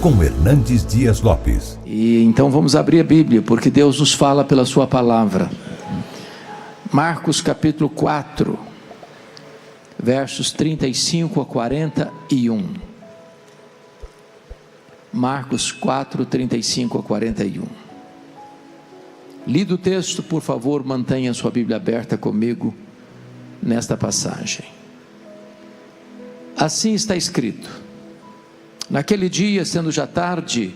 com Hernandes Dias Lopes. E então vamos abrir a Bíblia, porque Deus nos fala pela sua palavra. Marcos capítulo 4, versos 35 a 41. Marcos 4, 35 a 41. Lido o texto, por favor, mantenha a sua Bíblia aberta comigo nesta passagem. Assim está escrito: naquele dia, sendo já tarde,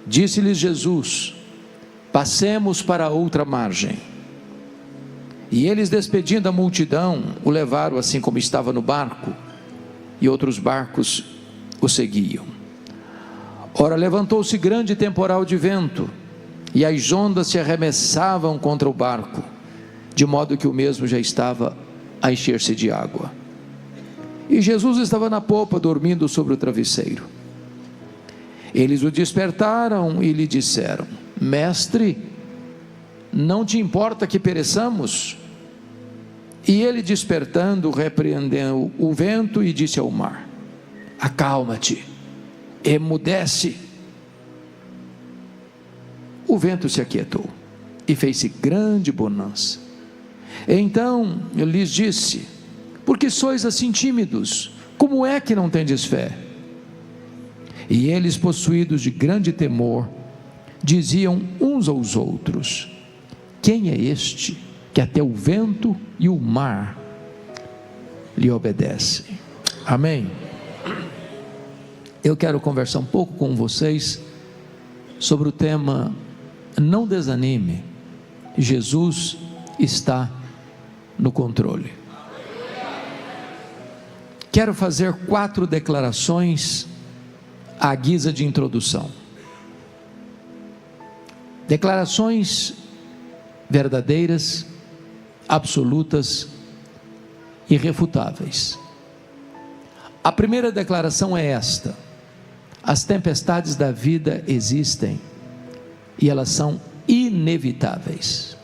disse-lhes Jesus: passemos para a outra margem. E eles, despedindo a multidão, o levaram assim como estava no barco, e outros barcos o seguiam. Ora, levantou-se grande temporal de vento, e as ondas se arremessavam contra o barco, de modo que o mesmo já estava a encher-se de água. E Jesus estava na popa, dormindo sobre o travesseiro. Eles o despertaram e lhe disseram: Mestre, não te importa que pereçamos? E ele, despertando, repreendeu o vento e disse ao mar: acalma-te, emudece. O vento se aquietou e fez-se grande bonança. Então ele lhes disse: por que sois assim tímidos? Como é que não tendes fé? E eles, possuídos de grande temor, diziam uns aos outros: quem é este que até o vento e o mar lhe obedecem? Amém? Eu quero conversar um pouco com vocês sobre o tema não desanime, Jesus está no controle. Quero fazer 4 declarações à guisa de introdução. Declarações verdadeiras, absolutas, irrefutáveis. A primeira declaração é esta: as tempestades da vida existem e elas são inevitáveis.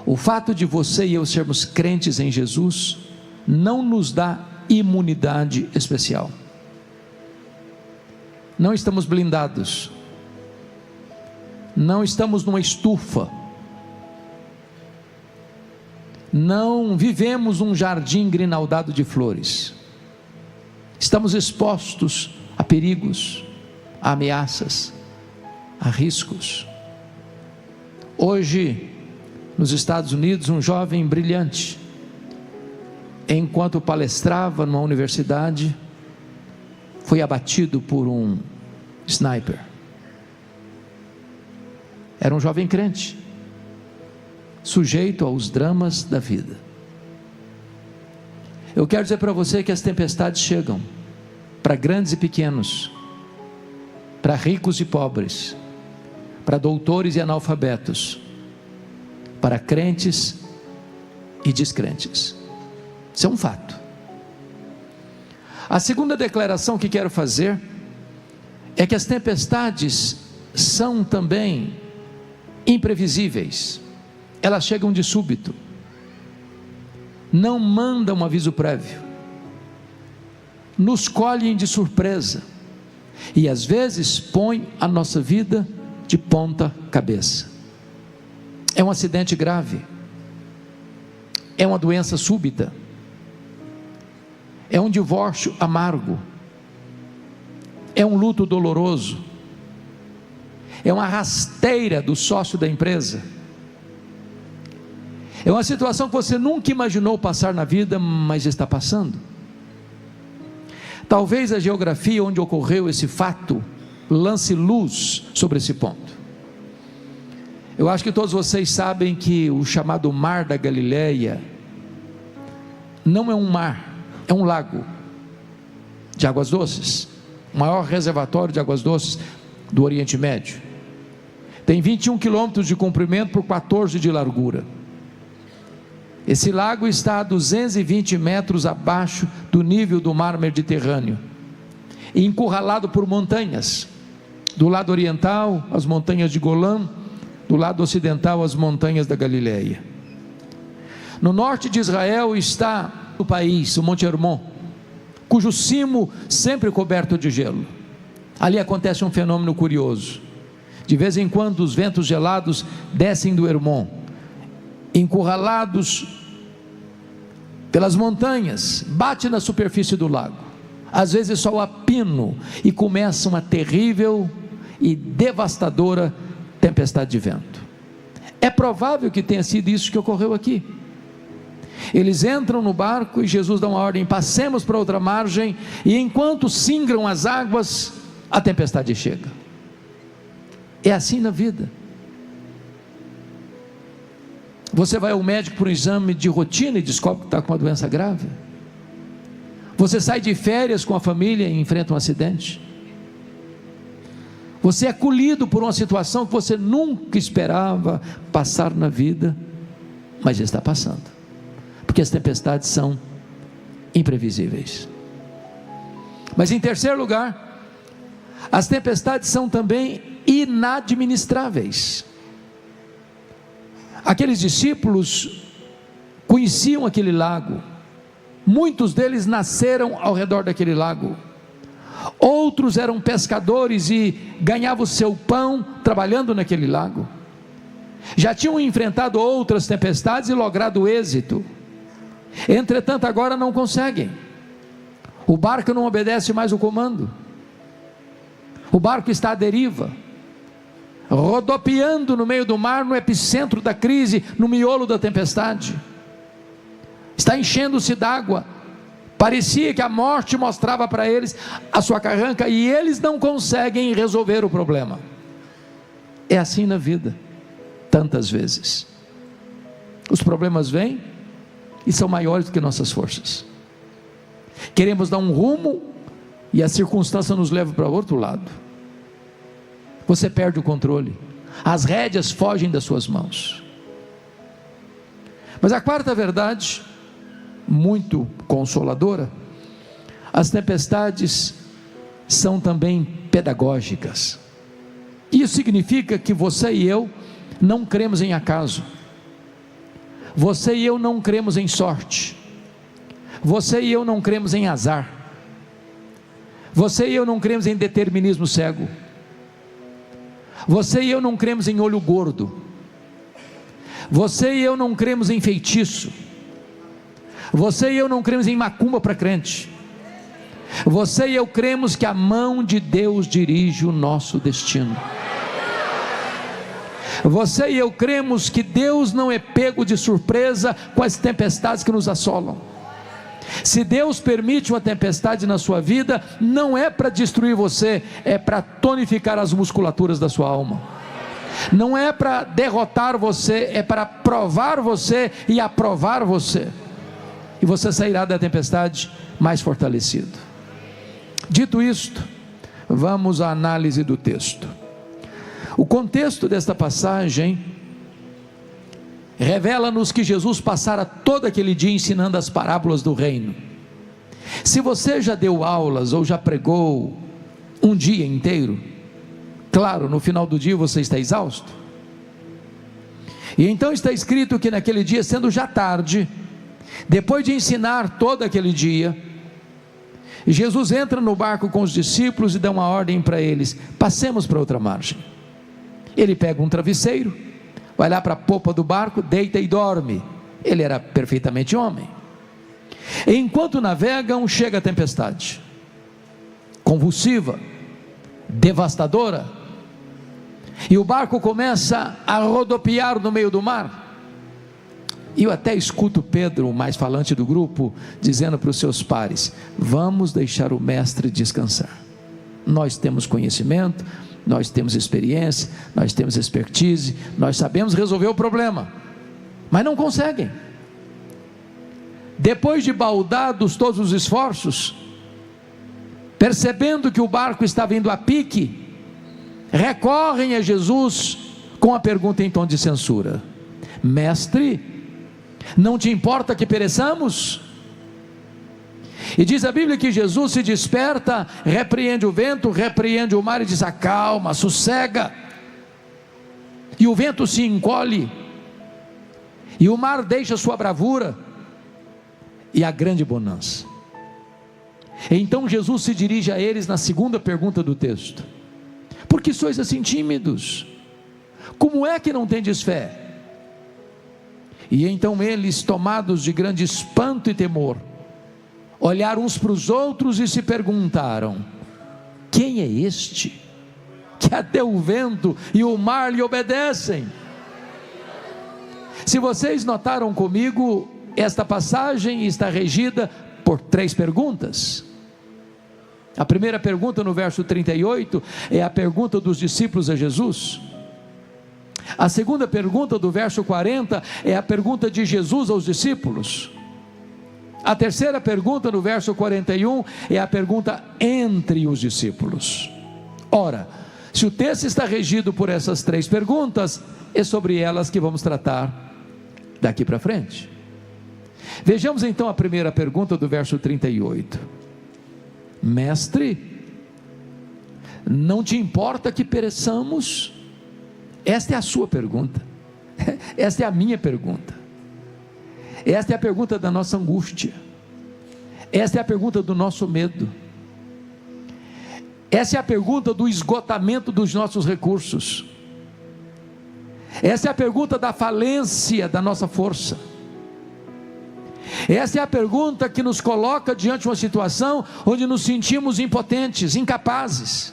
O fato de você e eu sermos crentes em Jesus não nos dá imunidade especial. Não estamos blindados, não estamos numa estufa, não vivemos num jardim grinaldado de flores. Estamos expostos a perigos, a ameaças, a riscos. Hoje, nos Estados Unidos, um jovem brilhante, enquanto palestrava numa universidade, foi abatido por um sniper. Era um jovem crente, sujeito aos dramas da vida. Eu quero dizer para você que as tempestades chegam para grandes e pequenos, para ricos e pobres, para doutores e analfabetos, para crentes e descrentes. Isso é um fato. A segunda declaração que quero fazer é que as tempestades são também imprevisíveis. Elas chegam de súbito, não mandam um aviso prévio, nos colhem de surpresa e às vezes põem a nossa vida de ponta cabeça. É um acidente grave, é uma doença súbita, é um divórcio amargo, é um luto doloroso, é uma rasteira do sócio da empresa, é uma situação que você nunca imaginou passar na vida, mas está passando. Talvez a geografia onde ocorreu esse fato lance luz sobre esse ponto. Eu acho que todos vocês sabem que o chamado Mar da Galileia não é um mar, é um lago de águas doces, o maior reservatório de águas doces do Oriente Médio. Tem 21 quilômetros de comprimento por 14 de largura. Esse lago está a 220 metros abaixo do nível do mar Mediterrâneo, e encurralado por montanhas. Do lado oriental, as montanhas de Golã; do lado ocidental, as montanhas da Galileia. No norte de Israel está o país, o Monte Hermon, cujo cimo sempre coberto de gelo. Ali acontece um fenômeno curioso. De vez em quando os ventos gelados descem do Hermon, encurralados pelas montanhas, bate na superfície do lago, às vezes só a pino, e começa uma terrível e devastadora tempestade de vento. É provável que tenha sido isso que ocorreu aqui. Eles entram no barco e Jesus dá uma ordem: passemos para outra margem, e enquanto singram as águas, a tempestade chega. É assim na vida. Você vai ao médico por um exame de rotina e descobre que está com uma doença grave. Você sai de férias com a família e enfrenta um acidente. Você é acolhido por uma situação que você nunca esperava passar na vida, mas já está passando, porque as tempestades são imprevisíveis. Mas em terceiro lugar, as tempestades são também inadministráveis. Aqueles discípulos conheciam aquele lago, muitos deles nasceram ao redor daquele lago, outros eram pescadores e ganhavam o seu pão trabalhando naquele lago, já tinham enfrentado outras tempestades e logrado êxito. Entretanto agora não conseguem. O barco não obedece mais o comando, o barco está à deriva, rodopiando no meio do mar, no epicentro da crise, no miolo da tempestade, está enchendo-se d'água. Parecia que a morte mostrava para eles a sua carranca, e eles não conseguem resolver o problema. É assim na vida, tantas vezes. Os problemas vêm e são maiores do que nossas forças. Queremos dar um rumo e a circunstância nos leva para outro lado. Você perde o controle, as rédeas fogem das suas mãos. Mas a quarta verdade, muito consoladora: as tempestades são também pedagógicas. Isso significa que você e eu não cremos em acaso, você e eu não cremos em sorte, você e eu não cremos em azar, você e eu não cremos em determinismo cego, você e eu não cremos em olho gordo, você e eu não cremos em feitiço, você e eu não cremos em macumba para crente. Você e eu cremos que a mão de Deus dirige o nosso destino. Você e eu cremos que Deus não é pego de surpresa com as tempestades que nos assolam. Se Deus permite uma tempestade na sua vida, não é para destruir você, é para tonificar as musculaturas da sua alma. Não é para derrotar você, é para provar você e aprovar você, e você sairá da tempestade mais fortalecido. Dito isto, vamos à análise do texto. O contexto desta passagem revela-nos que Jesus passara todo aquele dia ensinando as parábolas do reino. Se você já deu aulas ou já pregou um dia inteiro, claro, no final do dia você está exausto. E então está escrito que naquele dia, sendo já tarde, depois de ensinar todo aquele dia, Jesus entra no barco com os discípulos e dá uma ordem para eles: passemos para outra margem. Ele pega um travesseiro, vai lá para a popa do barco, deita e dorme. Ele era perfeitamente homem. Enquanto navegam, chega a tempestade convulsiva, devastadora, e o barco começa a rodopiar no meio do mar. E eu até escuto Pedro, o mais falante do grupo, dizendo para os seus pares: vamos deixar o mestre descansar. Nós temos conhecimento, nós temos experiência, nós temos expertise, nós sabemos resolver o problema, mas não conseguem. Depois de baldados todos os esforços, percebendo que o barco estava indo a pique, recorrem a Jesus com a pergunta em tom de censura: mestre, não te importa que pereçamos? E diz a Bíblia que Jesus se desperta, repreende o vento, repreende o mar e diz: acalma, sossega. E o vento se encolhe, e o mar deixa sua bravura, e a grande bonança. Então Jesus se dirige a eles na segunda pergunta do texto: por que sois assim tímidos? Como é que não tendes fé? E então eles, tomados de grande espanto e temor, olharam uns para os outros e se perguntaram: quem é este, que até o vento e o mar lhe obedecem? Se vocês notaram comigo, esta passagem está regida por 3 perguntas. A primeira pergunta, no verso 38, é a pergunta dos discípulos a Jesus. A segunda pergunta, do verso 40, é a pergunta de Jesus aos discípulos. A terceira pergunta, no verso 41, é a pergunta entre os discípulos. Ora, se o texto está regido por essas 3 perguntas, é sobre elas que vamos tratar daqui para frente. Vejamos então a primeira pergunta do verso 38. Mestre, não te importa que pereçamos? Esta é a sua pergunta, esta é a minha pergunta, esta é a pergunta da nossa angústia, esta é a pergunta do nosso medo, essa é a pergunta do esgotamento dos nossos recursos, essa é a pergunta da falência da nossa força, essa é a pergunta que nos coloca diante de uma situação onde nos sentimos impotentes, incapazes.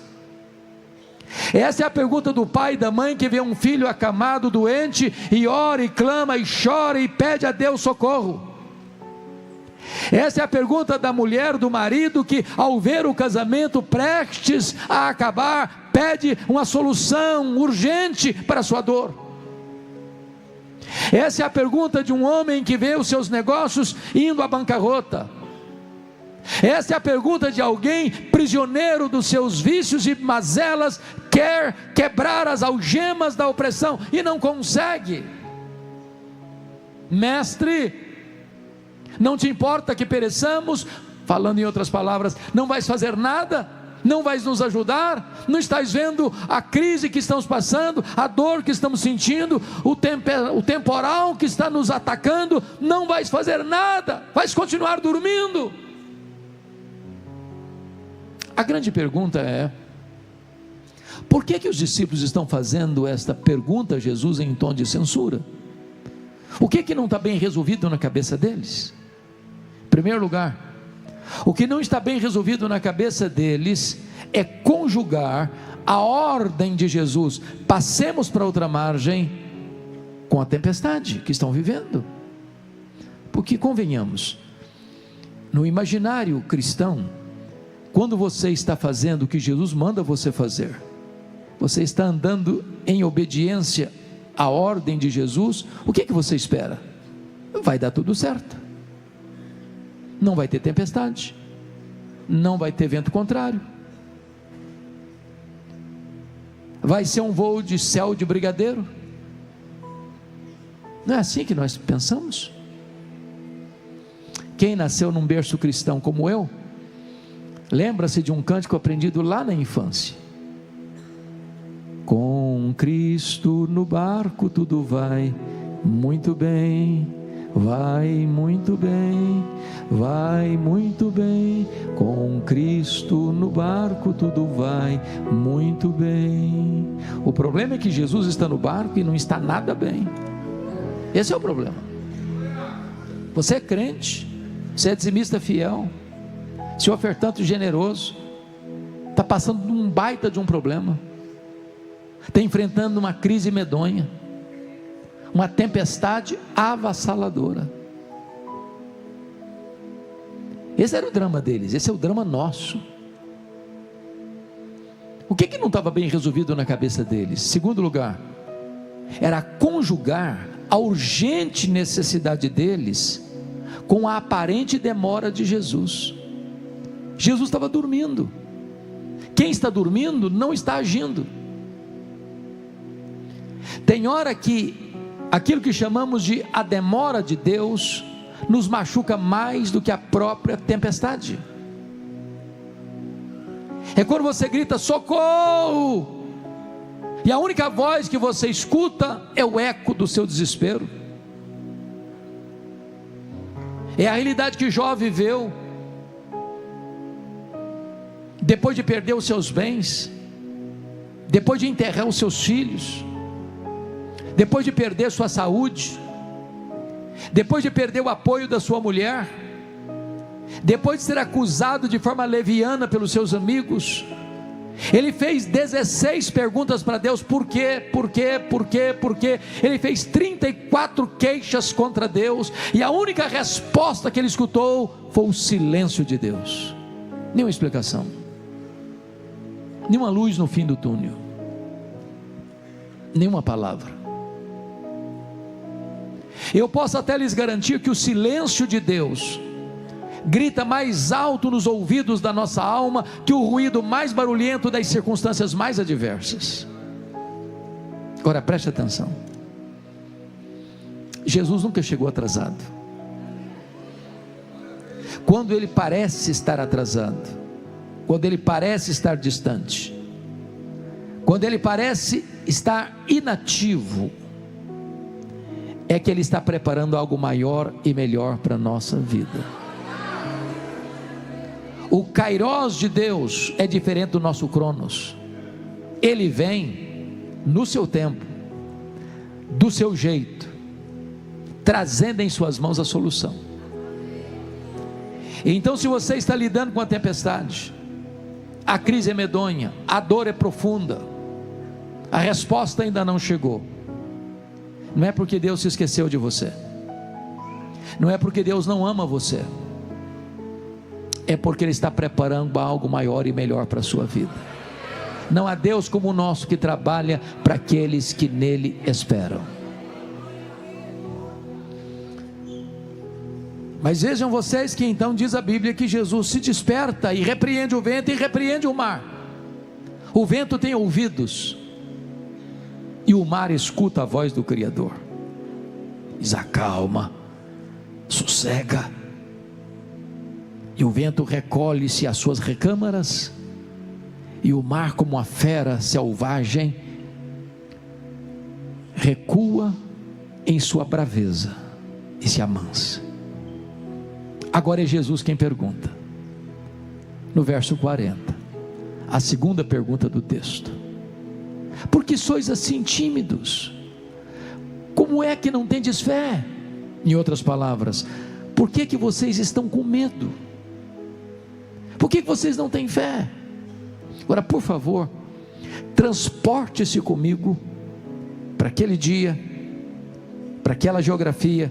Essa é a pergunta do pai e da mãe que vê um filho acamado, doente, e ora, e clama, e chora, e pede a Deus socorro. Essa é a pergunta da mulher, do marido, que ao ver o casamento prestes a acabar, pede uma solução urgente para a sua dor. Essa é a pergunta de um homem que vê os seus negócios indo à bancarrota. Essa é a pergunta de alguém prisioneiro dos seus vícios e mazelas, quer quebrar as algemas da opressão e não consegue. Mestre, não te importa que pereçamos? Falando em outras palavras, não vais fazer nada? Não vais nos ajudar? Não estás vendo a crise que estamos passando, a dor que estamos sentindo, o temporal que está nos atacando? Não vais fazer nada? Vais continuar dormindo? A grande pergunta é: por que os discípulos estão fazendo esta pergunta a Jesus em tom de censura? O que não está bem resolvido na cabeça deles? Em primeiro lugar, o que não está bem resolvido na cabeça deles é conjugar a ordem de Jesus: passemos para outra margem, com a tempestade que estão vivendo. Porque convenhamos, no imaginário cristão, quando você está fazendo o que Jesus manda você fazer, você está andando em obediência à ordem de Jesus, o que você espera? Vai dar tudo certo, não vai ter tempestade, não vai ter vento contrário, vai ser um voo de céu de brigadeiro. Não é assim que nós pensamos? Quem nasceu num berço cristão como eu, lembra-se de um cântico aprendido lá na infância: com Cristo no barco tudo vai muito bem, vai muito bem, vai muito bem, com Cristo no barco tudo vai muito bem. O problema é que Jesus está no barco e não está nada bem. Esse é o problema. Você é crente, você é dizimista fiel, se ofertante generoso, está passando de um baita de um problema, está enfrentando uma crise medonha, uma tempestade avassaladora. Esse era o drama deles, esse é o drama nosso. O que não estava bem resolvido na cabeça deles? Segundo lugar, era conjugar a urgente necessidade deles com a aparente demora de Jesus. Jesus estava dormindo. Quem está dormindo não está agindo. Tem hora que aquilo que chamamos de a demora de Deus nos machuca mais do que a própria tempestade. É quando você grita socorro, e a única voz que você escuta é o eco do seu desespero. É a realidade que Jó viveu. depois de perder os seus bens, depois de enterrar os seus filhos, depois de perder sua saúde, depois de perder o apoio da sua mulher, depois de ser acusado de forma leviana pelos seus amigos, ele fez 16 perguntas para Deus: por quê, por quê, por quê, por quê? Ele fez 34 queixas contra Deus, e a única resposta que ele escutou foi o silêncio de Deus. Nenhuma explicação, nenhuma luz no fim do túnel, nenhuma palavra. Eu posso até lhes garantir que o silêncio de Deus grita mais alto nos ouvidos da nossa alma que o ruído mais barulhento das circunstâncias mais adversas. Agora preste atenção: Jesus nunca chegou atrasado. Quando ele parece estar atrasado, quando ele parece estar distante, quando ele parece estar inativo, é que ele está preparando algo maior e melhor para a nossa vida. O Kairos de Deus é diferente do nosso Cronos. Ele vem no seu tempo, do seu jeito, trazendo em suas mãos a solução. Então, se você está lidando com a tempestade, a crise é medonha, a dor é profunda, a resposta ainda não chegou, não é porque Deus se esqueceu de você, não é porque Deus não ama você, é porque Ele está preparando algo maior e melhor para a sua vida. Não há Deus como o nosso que trabalha para aqueles que nele esperam. Mas vejam vocês que então diz a Bíblia que Jesus se desperta e repreende o vento e repreende o mar. O vento tem ouvidos e o mar escuta a voz do Criador. Diz: acalma, sossega. E o vento recolhe-se às suas recâmaras, e o mar, como uma fera selvagem, recua em sua braveza e se amansa. Agora é Jesus quem pergunta, no verso 40, a segunda pergunta do texto: por que sois assim tímidos? Como é que não tendes fé? Em outras palavras, por que vocês estão com medo? Por que vocês não têm fé? Agora, por favor, transporte-se comigo para aquele dia, para aquela geografia,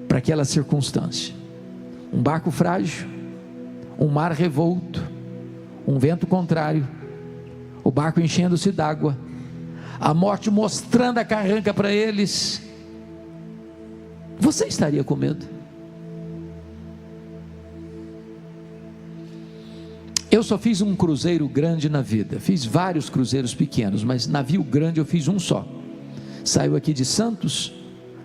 para aquela circunstância. Um barco frágil, um mar revolto, um vento contrário, o barco enchendo-se d'água, a morte mostrando a carranca para eles. Você estaria com medo? Eu só fiz um cruzeiro grande na vida, fiz vários cruzeiros pequenos, mas navio grande eu fiz um só. Saiu aqui de Santos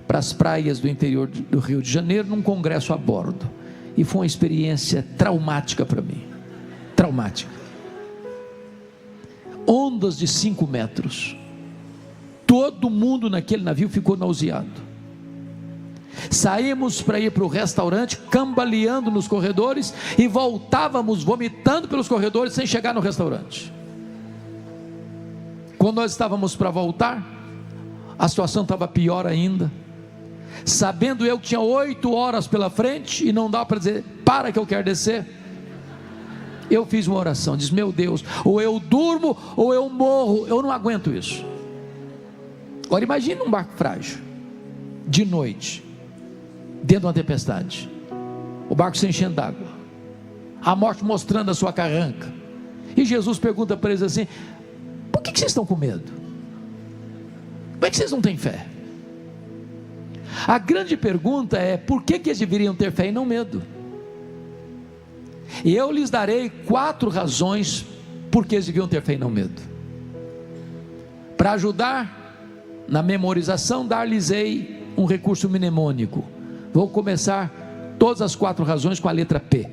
para as praias do interior do Rio de Janeiro, num congresso a bordo, e foi uma experiência traumática para mim, traumática. Ondas de 5 metros, todo mundo naquele navio ficou nauseado. Saímos para ir para o restaurante, cambaleando nos corredores, e voltávamos vomitando pelos corredores sem chegar no restaurante. Quando nós estávamos para voltar, a situação estava pior ainda. Sabendo eu que tinha 8 horas pela frente e não dava para dizer: para que eu quero descer, eu fiz uma oração, disse: meu Deus, ou eu durmo ou eu morro, eu não aguento isso. Agora imagine um barco frágil, de noite, dentro de uma tempestade, o barco se enchendo d'água, a morte mostrando a sua carranca, e Jesus pergunta para eles assim: por que vocês estão com medo? Por que vocês não têm fé? A grande pergunta é: por que eles deveriam ter fé e não medo? E eu lhes darei 4 razões por que eles deviam ter fé e não medo. Para ajudar na memorização, dar-lhes-ei um recurso mnemônico. Vou começar todas as 4 razões com a letra P.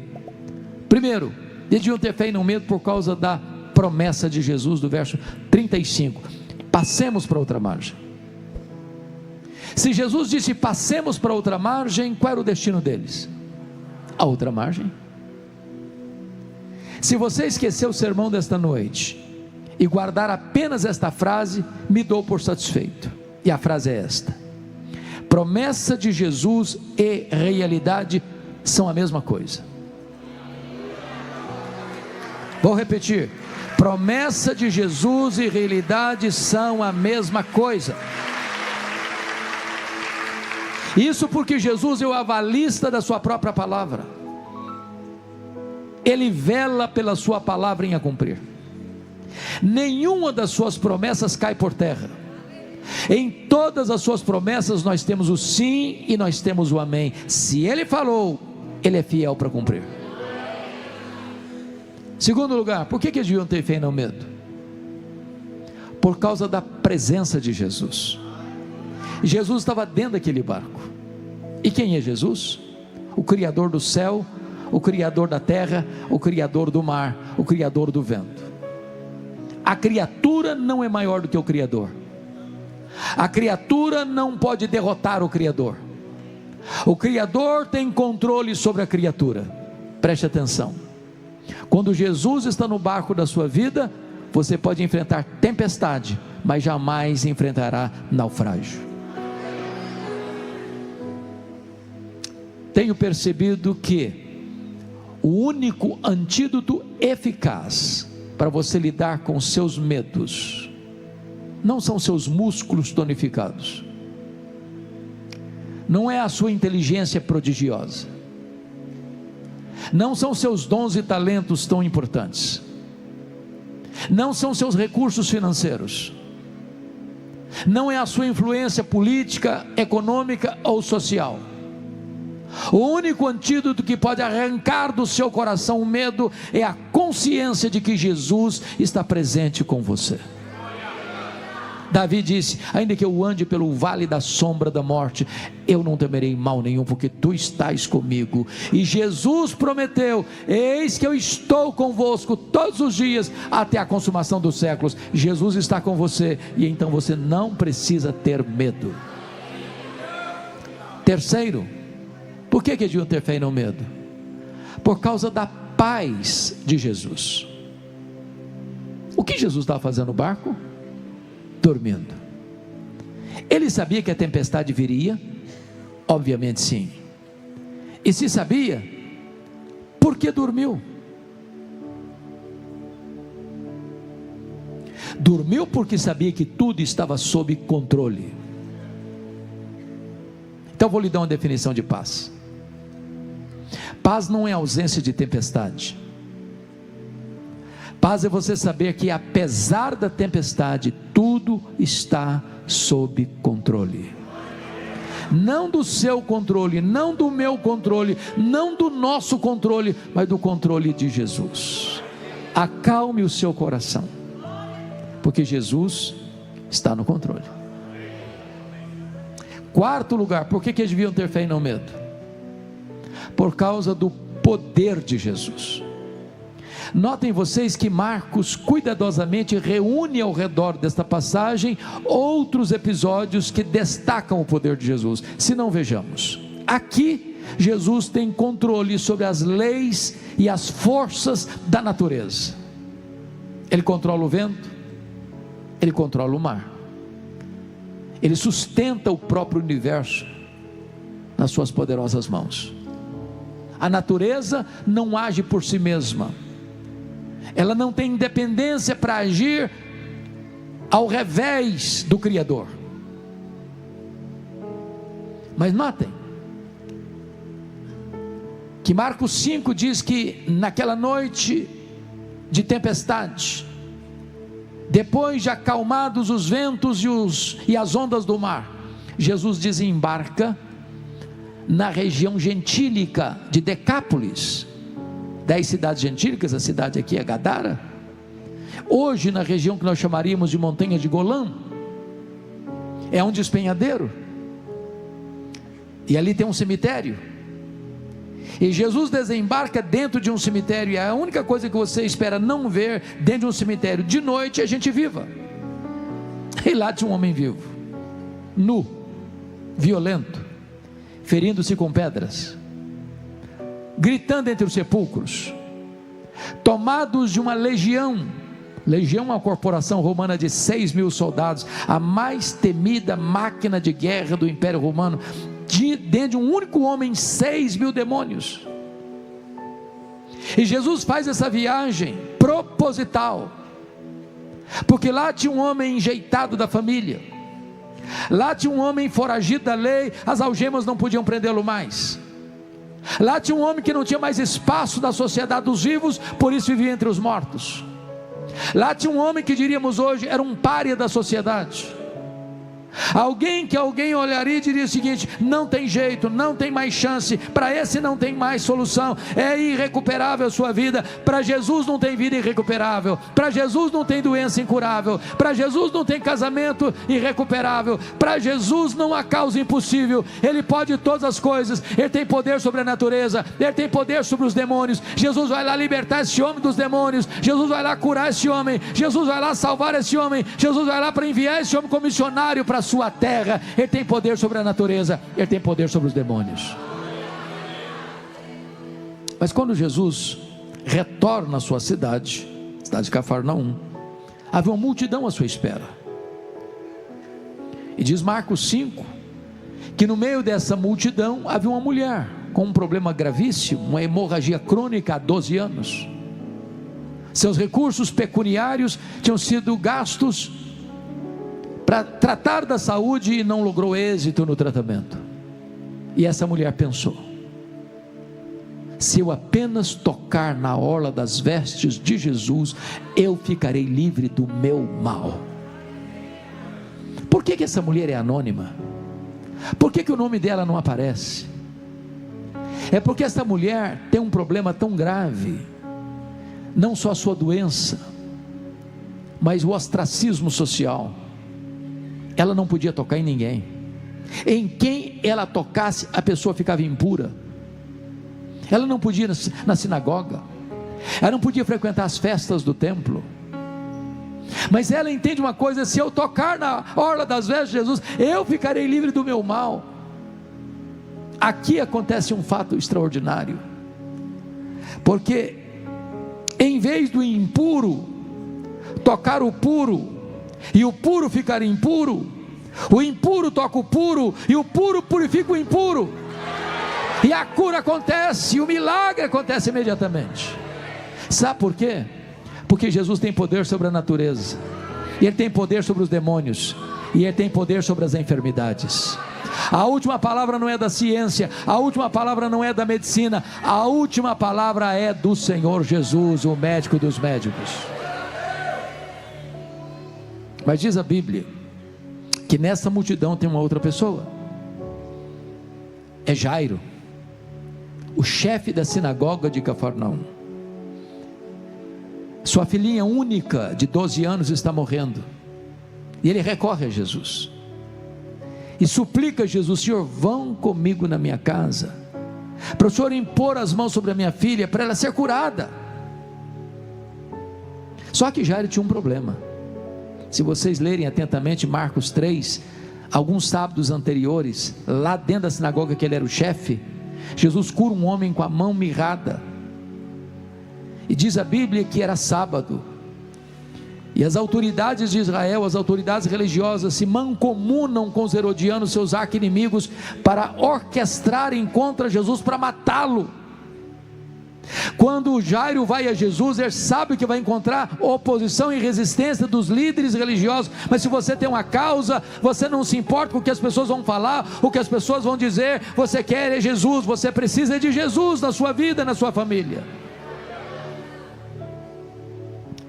Primeiro, eles deviam ter fé e não medo por causa da promessa de Jesus do verso 35: passemos para outra margem. Se Jesus disse passemos para outra margem, qual era o destino deles? A outra margem. Se você esquecer o sermão desta noite e guardar apenas esta frase, me dou por satisfeito. E a frase é esta: promessa de Jesus e realidade são a mesma coisa. Vou repetir: promessa de Jesus e realidade são a mesma coisa. Isso porque Jesus é o avalista da sua própria palavra. Ele vela pela sua palavra em a cumprir. Nenhuma das suas promessas cai por terra. Em todas as suas promessas nós temos o sim e nós temos o amém. Se Ele falou, Ele é fiel para cumprir. Segundo lugar, por que eles deviam ter fé e não medo? Por causa da presença de Jesus. Jesus estava dentro daquele barco. E quem é Jesus? O Criador do céu, o Criador da terra, o Criador do mar, o Criador do vento. A criatura não é maior do que o Criador. A criatura não pode derrotar o Criador. O Criador tem controle sobre a criatura. Preste atenção. Quando Jesus está no barco da sua vida, você pode enfrentar tempestade, mas jamais enfrentará naufrágio. Tenho percebido que o único antídoto eficaz para você lidar com seus medos não são seus músculos tonificados, não é a sua inteligência prodigiosa, não são seus dons e talentos tão importantes, não são seus recursos financeiros, não é a sua influência política, econômica ou social. O único antídoto que pode arrancar do seu coração o medo é a consciência de que Jesus está presente com você. Davi disse: ainda que eu ande pelo vale da sombra da morte, eu não temerei mal nenhum, porque tu estás comigo. E Jesus prometeu: eis que eu estou convosco todos os dias até a consumação dos séculos. Jesus está com você, e então você não precisa ter medo. Terceiro, por que deviam ter fé e não medo? Por causa da paz de Jesus. O que Jesus estava fazendo no barco? Dormindo. Ele sabia que a tempestade viria? Obviamente sim. E se sabia, por que dormiu? Dormiu porque sabia que tudo estava sob controle. Então vou lhe dar uma definição de paz. Paz não é ausência de tempestade. Paz é você saber que apesar da tempestade, tudo está sob controle. Não do seu controle, não do meu controle, não do nosso controle, mas do controle de Jesus. Acalme o seu coração, porque Jesus está no controle. Quarto lugar, por que eles deviam ter fé e não medo? Por causa do poder de Jesus. Notem vocês que Marcos cuidadosamente reúne ao redor desta passagem outros episódios que destacam o poder de Jesus. Se não, vejamos. Aqui Jesus tem controle sobre as leis e as forças da natureza. Ele controla o vento, ele controla o mar, ele sustenta o próprio universo nas suas poderosas mãos. A natureza não age por si mesma, ela não tem independência para agir ao revés do Criador. Mas notem que Marcos 5 diz que naquela noite de tempestade, depois de acalmados os ventos e as ondas do mar, Jesus desembarca na região gentílica de Decápolis, 10 cidades gentílicas, a cidade aqui é Gadara, hoje na região que nós chamaríamos de Montanha de Golã, é um despenhadeiro, e ali tem um cemitério, e Jesus desembarca dentro de um cemitério, e a única coisa que você espera não ver dentro de um cemitério de noite é gente viva. E lá tinha um homem vivo, nu, violento, ferindo-se com pedras, gritando entre os sepulcros, tomados de uma legião é uma corporação romana de 6.000 soldados, a mais temida máquina de guerra do Império Romano, dentro de um único homem, 6.000 demônios. E Jesus faz essa viagem proposital, porque lá tinha um homem enjeitado da família, lá tinha um homem foragido da lei, as algemas não podiam prendê-lo mais, lá tinha um homem que não tinha mais espaço na sociedade dos vivos, por isso vivia entre os mortos. Lá tinha um homem que diríamos hoje era um pária da sociedade, alguém que alguém olharia e diria o seguinte: não tem jeito, não tem mais chance, para esse não tem mais solução, é irrecuperável a sua vida. Para Jesus não tem vida irrecuperável, para Jesus não tem doença incurável, para Jesus não tem casamento irrecuperável, para Jesus não há causa impossível. Ele pode todas as coisas, Ele tem poder sobre a natureza, Ele tem poder sobre os demônios. Jesus vai lá libertar esse homem dos demônios, Jesus vai lá curar esse homem, Jesus vai lá salvar esse homem, Jesus vai lá para enviar esse homem como missionário para a sua terra. Ele tem poder sobre a natureza, Ele tem poder sobre os demônios. Mas quando Jesus retorna à sua cidade de Cafarnaum, havia uma multidão à sua espera. E diz Marcos 5, que no meio dessa multidão havia uma mulher com um problema gravíssimo, uma hemorragia crônica há 12 anos. Seus recursos pecuniários tinham sido gastos para tratar da saúde e não logrou êxito no tratamento. E essa mulher pensou: se eu apenas tocar na orla das vestes de Jesus, eu ficarei livre do meu mal. Por que essa mulher é anônima? Por que o nome dela não aparece? É porque essa mulher tem um problema tão grave, não só a sua doença, mas o ostracismo social. Ela não podia tocar em ninguém, em quem ela tocasse a pessoa ficava impura. Ela não podia ir na sinagoga, ela não podia frequentar as festas do templo. Mas ela entende uma coisa: se eu tocar na orla das vestes de Jesus, eu ficarei livre do meu mal. Aqui acontece um fato extraordinário, porque em vez do impuro tocar o puro, e o puro ficar impuro, o impuro toca o puro, e o puro purifica o impuro, e a cura acontece, e o milagre acontece imediatamente. Sabe por quê? Porque Jesus tem poder sobre a natureza, e Ele tem poder sobre os demônios, e Ele tem poder sobre as enfermidades. A última palavra não é da ciência, a última palavra não é da medicina, a última palavra é do Senhor Jesus, o médico dos médicos. Mas diz a Bíblia que nessa multidão tem uma outra pessoa, é Jairo, o chefe da sinagoga de Cafarnaum. Sua filhinha única de 12 anos está morrendo, e ele recorre a Jesus e suplica a Jesus: Senhor, vão comigo na minha casa, para o Senhor impor as mãos sobre a minha filha, para ela ser curada. Só que Jairo tinha um problema. Se vocês lerem atentamente Marcos 3, alguns sábados anteriores, lá dentro da sinagoga que ele era o chefe, Jesus cura um homem com a mão mirrada, e diz a Bíblia que era sábado, e as autoridades de Israel, as autoridades religiosas, se mancomunam com os herodianos, seus arqui-inimigos, para orquestrarem contra Jesus, para matá-lo. Quando Jairo vai a Jesus, ele sabe que vai encontrar oposição e resistência dos líderes religiosos, mas se você tem uma causa, você não se importa com o que as pessoas vão falar, o que as pessoas vão dizer, você quer é Jesus, você precisa de Jesus na sua vida, na sua família.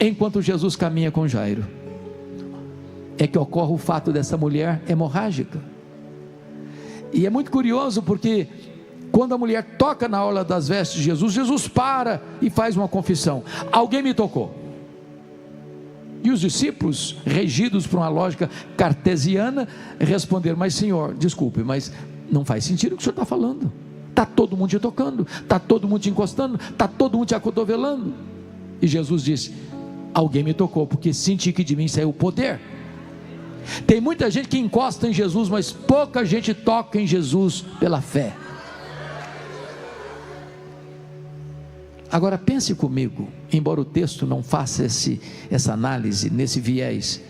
Enquanto Jesus caminha com Jairo, é que ocorre o fato dessa mulher hemorrágica. E é muito curioso, porque quando a mulher toca na orla das vestes de Jesus, Jesus para e faz uma confissão: alguém me tocou. E os discípulos, regidos por uma lógica cartesiana, responderam: mas Senhor, desculpe, mas não faz sentido o que o Senhor está falando. Está todo mundo te tocando, está todo mundo te encostando, está todo mundo te acotovelando. E Jesus disse: alguém me tocou, porque senti que de mim saiu o poder. Tem muita gente que encosta em Jesus, mas pouca gente toca em Jesus pela fé. Agora pense comigo, embora o texto não faça essa análise nesse viés,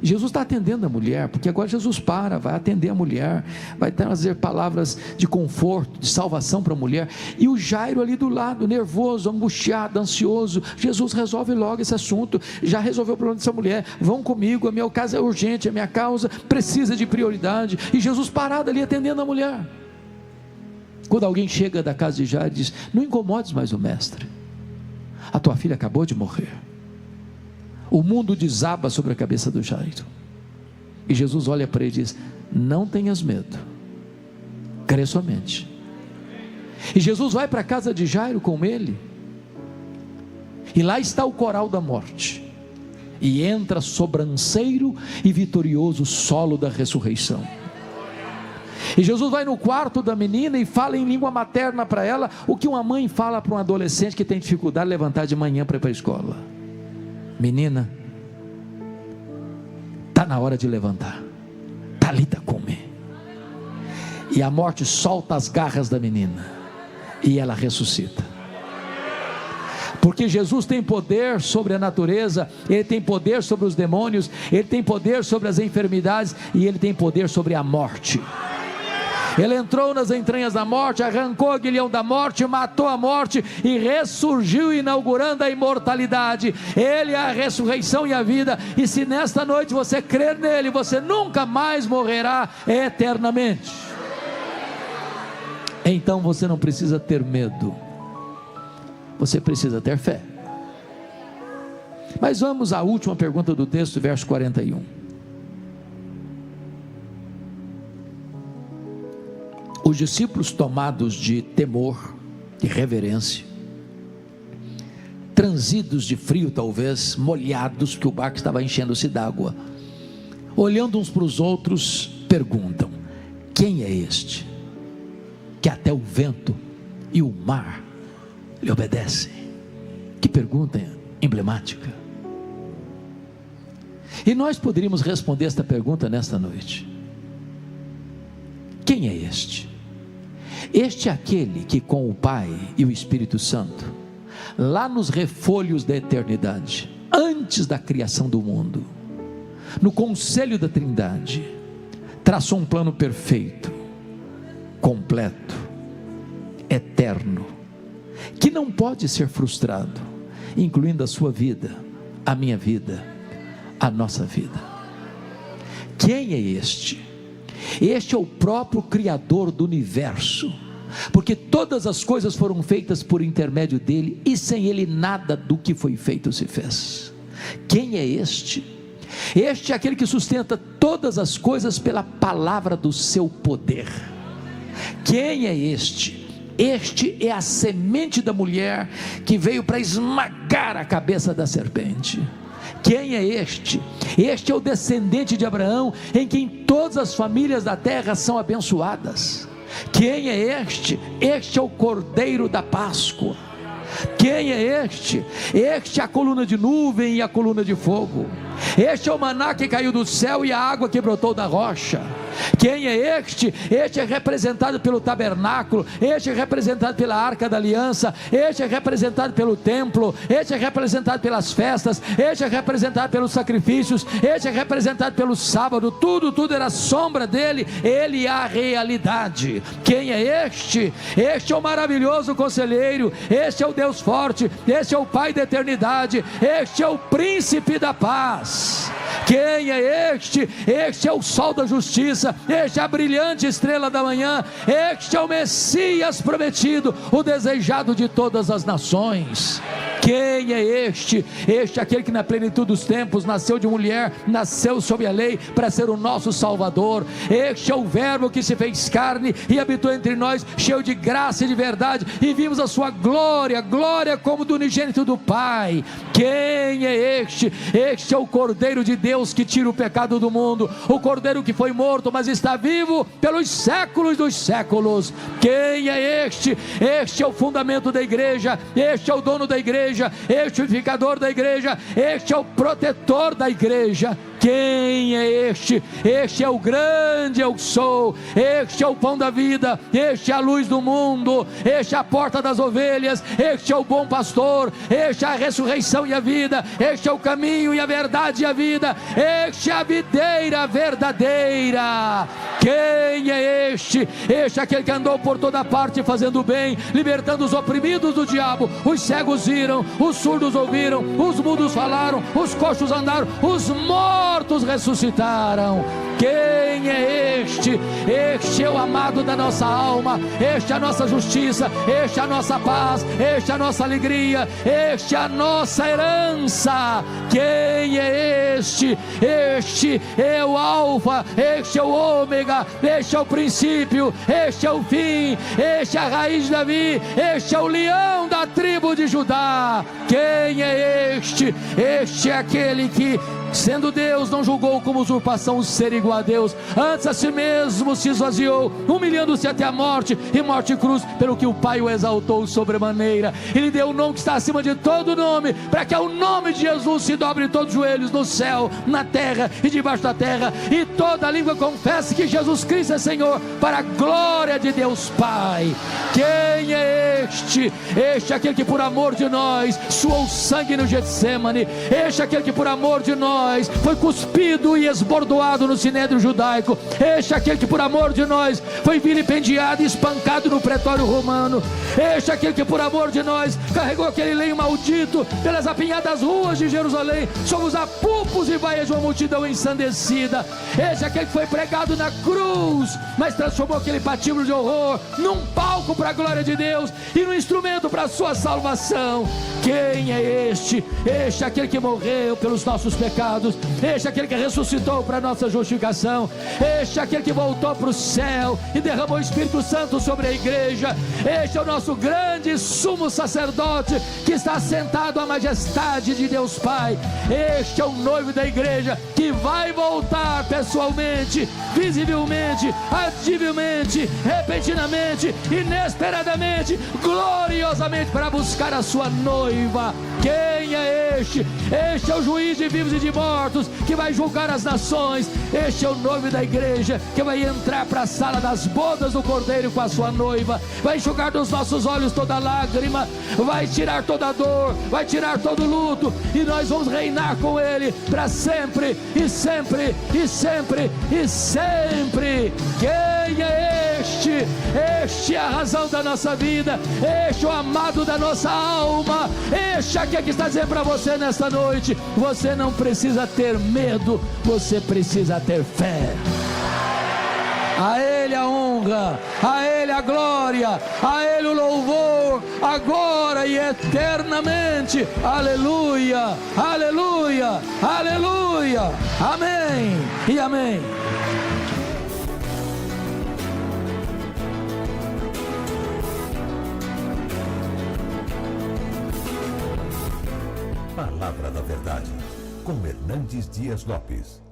Jesus está atendendo a mulher, porque agora Jesus vai atender a mulher, vai trazer palavras de conforto, de salvação para a mulher, e o Jairo ali do lado, nervoso, angustiado, ansioso. Jesus resolve logo esse assunto, já resolveu o problema dessa mulher. Vão comigo, a minha causa é urgente, a minha causa precisa de prioridade. E Jesus parado ali atendendo a mulher. Quando alguém chega da casa de Jairo e diz: não incomodes mais o mestre, a tua filha acabou de morrer. O mundo desaba sobre a cabeça do Jairo, e Jesus olha para ele e diz: não tenhas medo, crê somente. E Jesus vai para a casa de Jairo com ele, e lá está o coral da morte, e entra sobranceiro e vitorioso solo da ressurreição. E Jesus vai no quarto da menina e fala em língua materna para ela o que uma mãe fala para um adolescente que tem dificuldade de levantar de manhã para ir para a escola: menina, está na hora de levantar, talita cumi. E a morte solta as garras da menina, e ela ressuscita. Porque Jesus tem poder sobre a natureza, Ele tem poder sobre os demônios, Ele tem poder sobre as enfermidades, e Ele tem poder sobre a morte. Ele entrou nas entranhas da morte, arrancou o aguilhão da morte, matou a morte e ressurgiu, inaugurando a imortalidade. Ele é a ressurreição e a vida, e se nesta noite você crer nele, você nunca mais morrerá eternamente. Então você não precisa ter medo, você precisa ter fé. Mas vamos à última pergunta do texto, verso 41. Os discípulos, tomados de temor, de reverência, transidos de frio talvez, molhados, porque o barco estava enchendo-se d'água, olhando uns para os outros, perguntam: quem é este, que até o vento e o mar lhe obedecem? Que pergunta emblemática. E nós poderíamos responder esta pergunta nesta noite: quem é este? Este é aquele que com o Pai e o Espírito Santo, lá nos refolhos da eternidade, antes da criação do mundo, no conselho da Trindade, traçou um plano perfeito, completo, eterno, que não pode ser frustrado, incluindo a sua vida, a minha vida, a nossa vida. Quem é este? Este é o próprio Criador do universo, porque todas as coisas foram feitas por intermédio dele, e sem ele nada do que foi feito se fez. Quem é este? Este é aquele que sustenta todas as coisas pela palavra do seu poder. Quem é este? Este é a semente da mulher que veio para esmagar a cabeça da serpente. Quem é este? Este é o descendente de Abraão, em quem todas as famílias da terra são abençoadas. Quem é este? Este é o Cordeiro da Páscoa. Quem é este? Este é a coluna de nuvem e a coluna de fogo. Este é o maná que caiu do céu e a água que brotou da rocha. Quem é este? Este é representado pelo tabernáculo, este é representado pela arca da aliança, este é representado pelo templo, este é representado pelas festas, este é representado pelos sacrifícios, este é representado pelo sábado. Tudo era sombra dele, ele é a realidade. Quem é este? Este é o maravilhoso conselheiro, este é o Deus forte, este é o Pai da eternidade, este é o príncipe da paz. Quem é este? Este é o sol da justiça, este é a brilhante estrela da manhã, este é o Messias prometido, o desejado de todas as nações. Quem é este? Este é aquele que na plenitude dos tempos nasceu de mulher, nasceu sob a lei para ser o nosso Salvador. Este é o Verbo que se fez carne e habitou entre nós, cheio de graça e de verdade, e vimos a sua glória, glória como do unigênito do Pai. Quem é este? Este é o Cordeiro de Deus que tira o pecado do mundo, o Cordeiro que foi morto, mas está vivo pelos séculos dos séculos. Quem é este? Este é o fundamento da igreja, este é o dono da igreja, este é o edificador da igreja, este é o protetor da igreja. Quem é este? Este é o grande eu sou, este é o pão da vida, este é a luz do mundo, este é a porta das ovelhas, este é o bom pastor, este é a ressurreição e a vida, este é o caminho e a verdade e a vida, este é a videira verdadeira. Quem é este? Este é aquele que andou por toda parte fazendo bem, libertando os oprimidos do diabo. Os cegos viram, os surdos ouviram, os mudos falaram, os coxos andaram, os mortos ressuscitaram. Quem é este? Este é o amado da nossa alma, este é a nossa justiça, este é a nossa paz, este é a nossa alegria, este é a nossa herança. Quem é este? Este é o Alfa, este é o Ômega, este é o princípio, este é o fim, este é a raiz de Davi, este é o leão da tribo de Judá. Quem é este? Este é aquele que, sendo Deus, não julgou como usurpação ser igual a Deus, antes a si mesmo se esvaziou, humilhando-se até a morte, e morte e cruz, pelo que o Pai o exaltou sobremaneira. Ele deu o nome que está acima de todo nome, para que ao nome de Jesus se dobre todos os joelhos, no céu, na terra e debaixo da terra, e toda língua confesse que Jesus Cristo é Senhor, para a glória de Deus Pai. Quem é este? Este é aquele que por amor de nós suou sangue no Getsêmani, este é aquele que por amor de nós foi cuspido e esbordoado no sinédrio judaico, este é aquele que por amor de nós foi vilipendiado e espancado no pretório romano, este é aquele que por amor de nós carregou aquele lenho maldito pelas apinhadas ruas de Jerusalém, sobre os apupos e vaias de uma multidão ensandecida. Este é aquele que foi pregado na cruz, mas transformou aquele patíbulo de horror num palco para a glória de Deus e num instrumento para a sua salvação. Quem é este? Este é aquele que morreu pelos nossos pecados, este é aquele que ressuscitou para a nossa justificação, este é aquele que voltou para o céu e derramou o Espírito Santo sobre a igreja. Este é o nosso grande sumo sacerdote, que está sentado à majestade de Deus Pai. Este é o noivo da igreja, que vai voltar pessoalmente, visivelmente, audivelmente, repentinamente, inesperadamente, gloriosamente, para buscar a sua noiva. Quem é este? Este é o juiz de vivos e de mortos, que vai julgar as nações. Este é o noivo da igreja, que vai entrar para a sala das bodas do Cordeiro com a sua noiva, vai enxugar dos nossos olhos toda lágrima, vai tirar toda dor, vai tirar todo luto, e nós vamos reinar com ele para sempre e sempre e sempre e sempre. Quem é este? Este é a razão da nossa vida, este é o amado da nossa alma, este aqui é que está dizendo para você nesta noite: você não precisa ter medo, você precisa ter fé. A Ele a honra, a Ele a glória, a Ele o louvor, agora e eternamente. Aleluia, aleluia, aleluia, amém e amém. Palavra da Verdade, com Hernandes Dias Lopes.